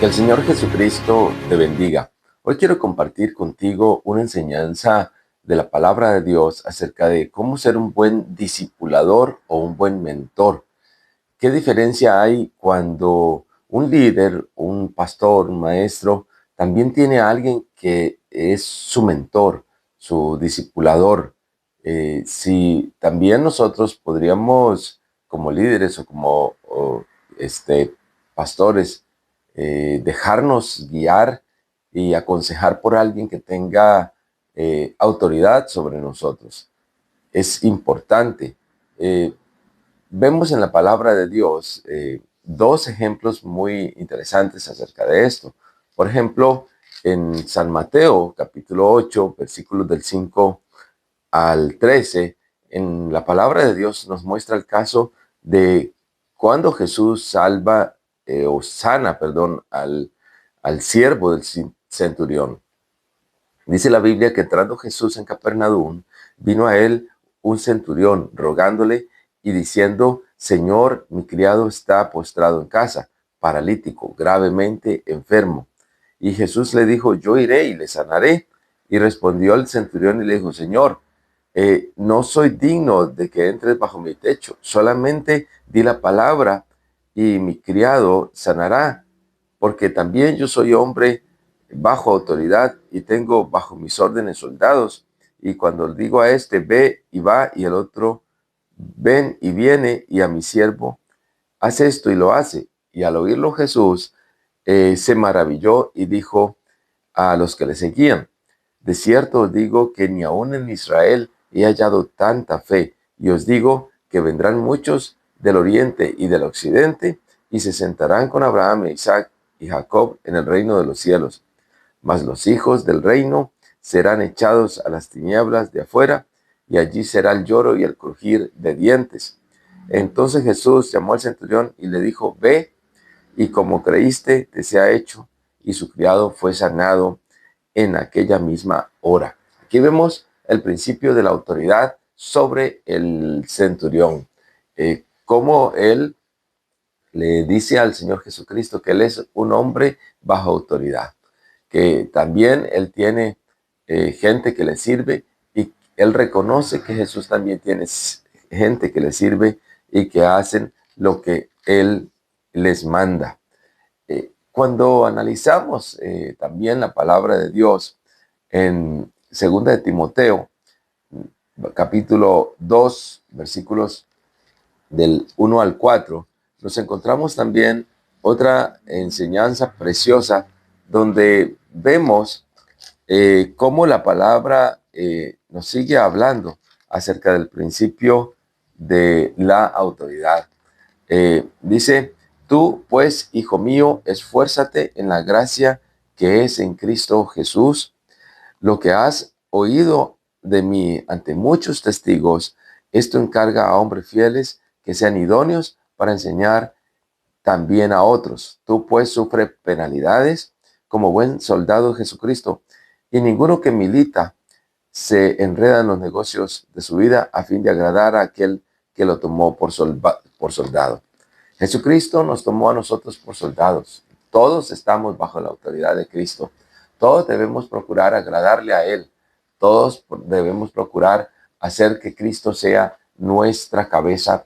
Que el Señor Jesucristo te bendiga. Hoy quiero compartir contigo una enseñanza de la palabra de Dios acerca de cómo ser un buen discipulador o un buen mentor. ¿Qué diferencia hay cuando un líder, un pastor, un maestro, también tiene a alguien que es su mentor, su discipulador? Si también nosotros podríamos, como líderes o como pastores, dejarnos guiar y aconsejar por alguien que tenga autoridad sobre nosotros. Es importante. Vemos en la palabra de Dios dos ejemplos muy interesantes acerca de esto. Por ejemplo, en San Mateo, capítulo 8, versículos del 5 al 13, en la palabra de Dios nos muestra el caso de cuando Jesús sana, al siervo del centurión. Dice la Biblia que entrando Jesús en Capernaum, vino a él un centurión rogándole y diciendo: Señor, mi criado está postrado en casa, paralítico, gravemente enfermo. Y Jesús le dijo: yo iré y le sanaré. Y respondió el centurión y le dijo: Señor, no soy digno de que entres bajo mi techo, solamente di la palabra y mi criado sanará, porque también yo soy hombre bajo autoridad y tengo bajo mis órdenes soldados. Y cuando digo a este, ve y va, y el otro, ven y viene, y a mi siervo, haz esto, y lo hace. Y al oírlo Jesús se maravilló y dijo a los que le seguían: de cierto os digo que ni aun en Israel he hallado tanta fe, y os digo que vendrán muchos del oriente y del occidente, y se sentarán con Abraham, Isaac y Jacob en el reino de los cielos. Mas los hijos del reino serán echados a las tinieblas de afuera, y allí será el lloro y el crujir de dientes. Entonces Jesús llamó al centurión y le dijo: ve, y como creíste, te sea hecho. Y su criado fue sanado en aquella misma hora. Aquí vemos el principio de la autoridad sobre el centurión. Cómo él le dice al Señor Jesucristo que él es un hombre bajo autoridad, que también él tiene gente que le sirve, y él reconoce que Jesús también tiene gente que le sirve y que hacen lo que él les manda. Cuando analizamos también la palabra de Dios en 2 de Timoteo, capítulo 2, versículos del 1 al 4, nos encontramos también otra enseñanza preciosa donde vemos cómo la palabra nos sigue hablando acerca del principio de la autoridad. Dice: tú, pues, hijo mío, esfuérzate en la gracia que es en Cristo Jesús. Lo que has oído de mí ante muchos testigos, esto encarga a hombres fieles que sean idóneos para enseñar también a otros. Tú, pues, sufre penalidades como buen soldado de Jesucristo, y ninguno que milita se enreda en los negocios de su vida a fin de agradar a aquel que lo tomó por soldado. Jesucristo nos tomó a nosotros por soldados. Todos estamos bajo la autoridad de Cristo. Todos debemos procurar agradarle a Él. Todos debemos procurar hacer que Cristo sea nuestra cabeza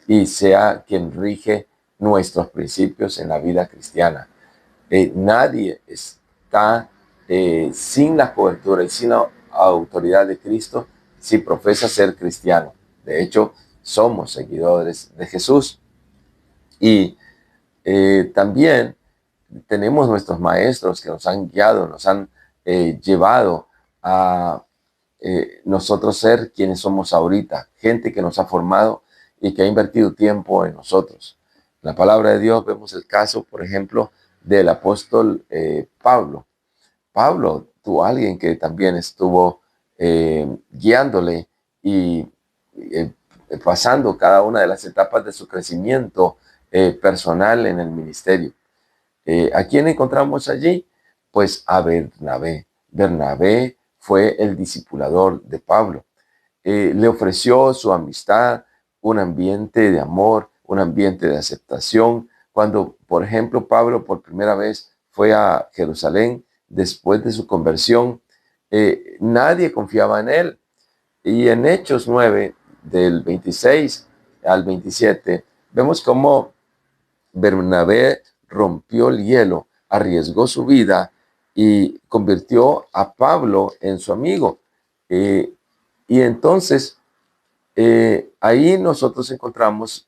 y sea quien rige nuestros principios en la vida cristiana. Nadie está sin la cobertura y sin la autoridad de Cristo si profesa ser cristiano. De hecho, somos seguidores de Jesús. Y también tenemos nuestros maestros que nos han guiado, nos han llevado a nosotros ser quienes somos ahorita, gente que nos ha formado y que ha invertido tiempo en nosotros. En la palabra de Dios vemos el caso, por ejemplo, del apóstol Pablo. Pablo tuvo a alguien que también estuvo guiándole y eh, pasando cada una de las etapas de su crecimiento personal en el ministerio. ¿A quién encontramos allí? Pues a Bernabé. Bernabé fue el discipulador de Pablo. Le ofreció su amistad, un ambiente de amor, un ambiente de aceptación. Cuando, por ejemplo, Pablo por primera vez fue a Jerusalén después de su conversión, nadie confiaba en él. Y en Hechos 9, del 26 al 27, vemos cómo Bernabé rompió el hielo, arriesgó su vida y convirtió a Pablo en su amigo. Eh, y entonces ahí nosotros encontramos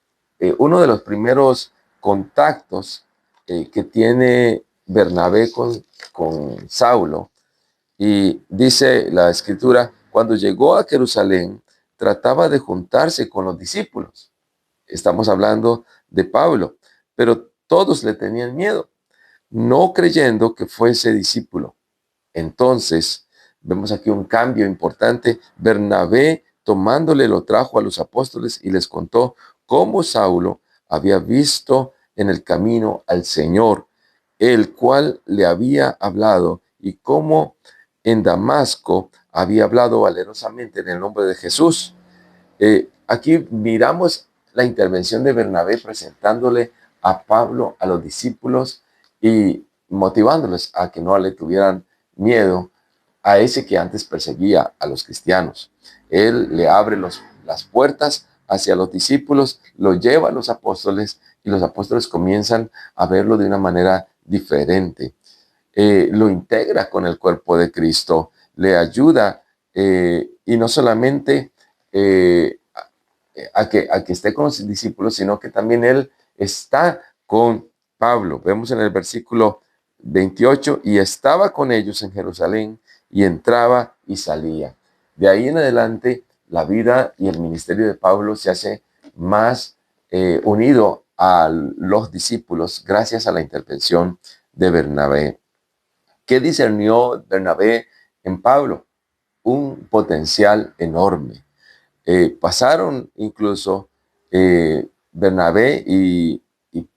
uno de los primeros contactos que tiene Bernabé con Saulo. Y dice la escritura, cuando llegó a Jerusalén, trataba de juntarse con los discípulos. Estamos hablando de Pablo, pero todos le tenían miedo, no creyendo que fuese discípulo. Entonces, vemos aquí un cambio importante. Bernabé, tomándole, lo trajo a los apóstoles y les contó cómo Saulo había visto en el camino al Señor, el cual le había hablado, y cómo en Damasco había hablado valerosamente en el nombre de Jesús. Aquí miramos la intervención de Bernabé presentándole a Pablo, a los discípulos y motivándoles a que no le tuvieran miedo a ese que antes perseguía a los cristianos. Él le abre las puertas hacia los discípulos, lo lleva a los apóstoles y los apóstoles comienzan a verlo de una manera diferente. Lo integra con el cuerpo de Cristo, le ayuda y no solamente a que esté con los discípulos, sino que también él está con Pablo. Vemos en el versículo 28, y estaba con ellos en Jerusalén, y entraba y salía. De ahí en adelante, la vida y el ministerio de Pablo se hace más unido a los discípulos gracias a la intervención de Bernabé. ¿Qué discernió Bernabé en Pablo? Un potencial enorme. Pasaron incluso Bernabé y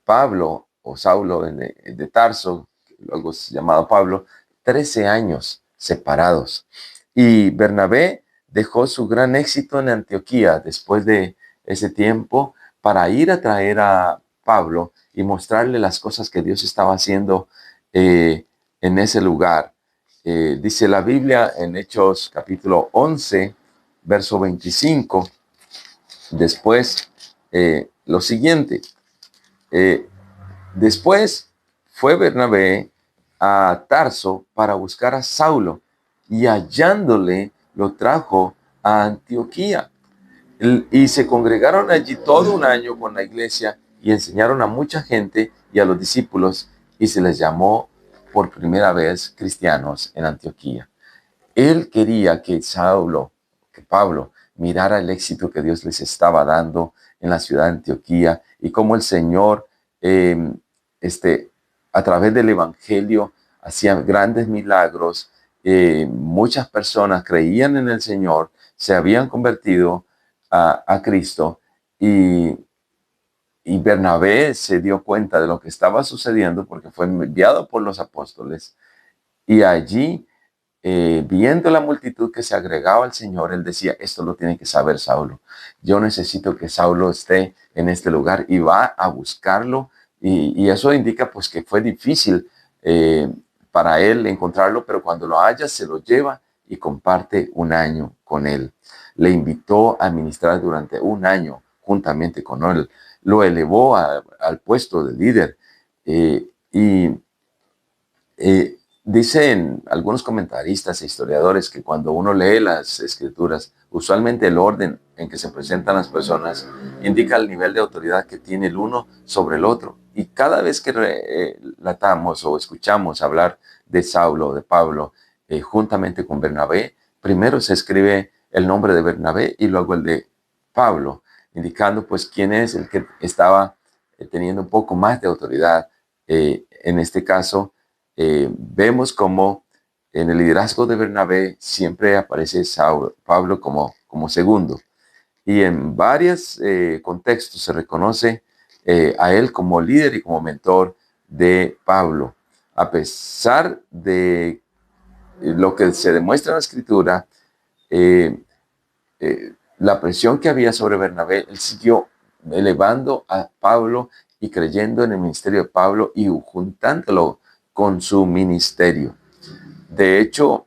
Pablo, o Saulo de Tarso, luego llamado Pablo, 13 años separados. Y Bernabé dejó su gran éxito en Antioquía después de ese tiempo para ir a traer a Pablo y mostrarle las cosas que Dios estaba haciendo en ese lugar. Dice la Biblia en Hechos capítulo 11, verso 25, después lo siguiente. Después fue Bernabé a Tarso para buscar a Saulo, y hallándole lo trajo a Antioquía. Y se congregaron allí todo un año con la iglesia y enseñaron a mucha gente y a los discípulos, y se les llamó por primera vez cristianos en Antioquía. Él quería que Pablo, mirara el éxito que Dios les estaba dando en la ciudad de Antioquía y cómo el Señor, eh, este, a través del Evangelio, hacía grandes milagros. Muchas personas creían en el Señor, se habían convertido a Cristo, y Bernabé se dio cuenta de lo que estaba sucediendo porque fue enviado por los apóstoles, y allí viendo la multitud que se agregaba al Señor, él decía, esto lo tiene que saber Saulo. Yo necesito que Saulo esté en este lugar, y va a buscarlo. Y eso indica pues que fue difícil para él encontrarlo, pero cuando lo halla se lo lleva y comparte un año con él. Le invitó a ministrar durante un año juntamente con él. Lo elevó al puesto de líder. Y dicen algunos comentaristas e historiadores que cuando uno lee las escrituras, usualmente el orden en que se presentan las personas indica el nivel de autoridad que tiene el uno sobre el otro. Y cada vez que relatamos o escuchamos hablar de Saulo o de Pablo juntamente con Bernabé, primero se escribe el nombre de Bernabé y luego el de Pablo, indicando pues quién es el que estaba teniendo un poco más de autoridad. En este caso, vemos como en el liderazgo de Bernabé siempre aparece Pablo como segundo, y en varios contextos se reconoce a él como líder y como mentor de Pablo. A pesar de lo que se demuestra en la escritura, eh, la presión que había sobre Bernabé, él siguió elevando a Pablo y creyendo en el ministerio de Pablo y juntándolo con su ministerio. De hecho,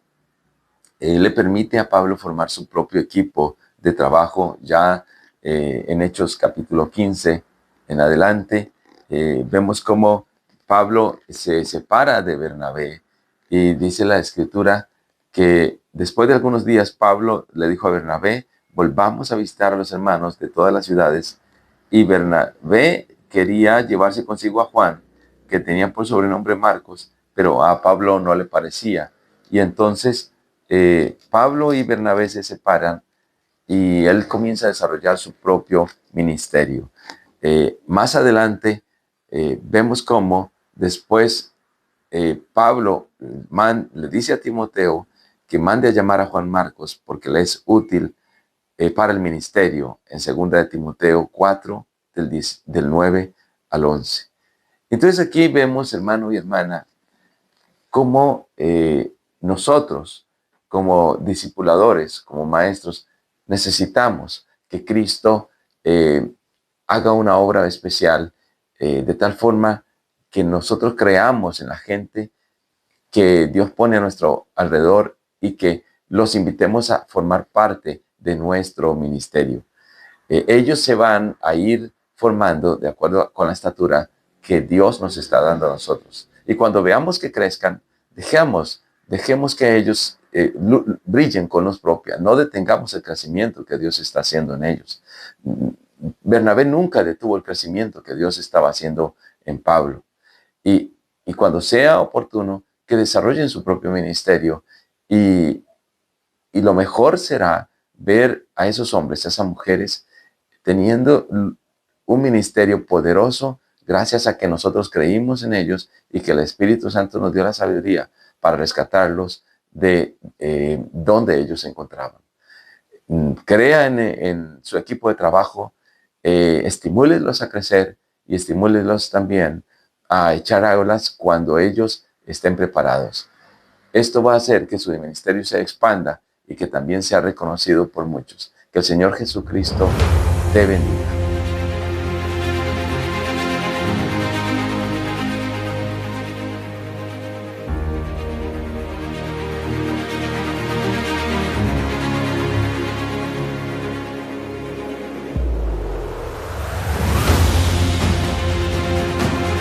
le permite a Pablo formar su propio equipo de trabajo ya en Hechos capítulo 15 en adelante. Vemos cómo Pablo se separa de Bernabé y dice la escritura que después de algunos días Pablo le dijo a Bernabé: volvamos a visitar a los hermanos de todas las ciudades. Y Bernabé quería llevarse consigo a Juan, que tenía por sobrenombre Marcos, pero a Pablo no le parecía. Y entonces Pablo y Bernabé se separan y él comienza a desarrollar su propio ministerio. Más adelante vemos cómo después Pablo le dice a Timoteo que mande a llamar a Juan Marcos porque le es útil para el ministerio, en 2 de Timoteo 4, del 9 al 11. Entonces aquí vemos, hermano y hermana, cómo nosotros, como discipuladores, como maestros, necesitamos que Cristo haga una obra especial de tal forma que nosotros creamos en la gente que Dios pone a nuestro alrededor y que los invitemos a formar parte de nuestro ministerio. Ellos se van a ir formando de acuerdo con la estatura que Dios nos está dando a nosotros. Y cuando veamos que crezcan, dejemos que ellos brillen con luz propia. No detengamos el crecimiento que Dios está haciendo en ellos. Bernabé nunca detuvo el crecimiento que Dios estaba haciendo en Pablo. Y cuando sea oportuno, que desarrollen su propio ministerio. Y lo mejor será ver a esos hombres, a esas mujeres, teniendo un ministerio poderoso gracias a que nosotros creímos en ellos y que el Espíritu Santo nos dio la sabiduría para rescatarlos de donde ellos se encontraban. Crea en su equipo de trabajo, estimúlelos a crecer y estimúlelos también a echar aulas cuando ellos estén preparados. Esto va a hacer que su ministerio se expanda y que también sea reconocido por muchos. Que el Señor Jesucristo te bendiga.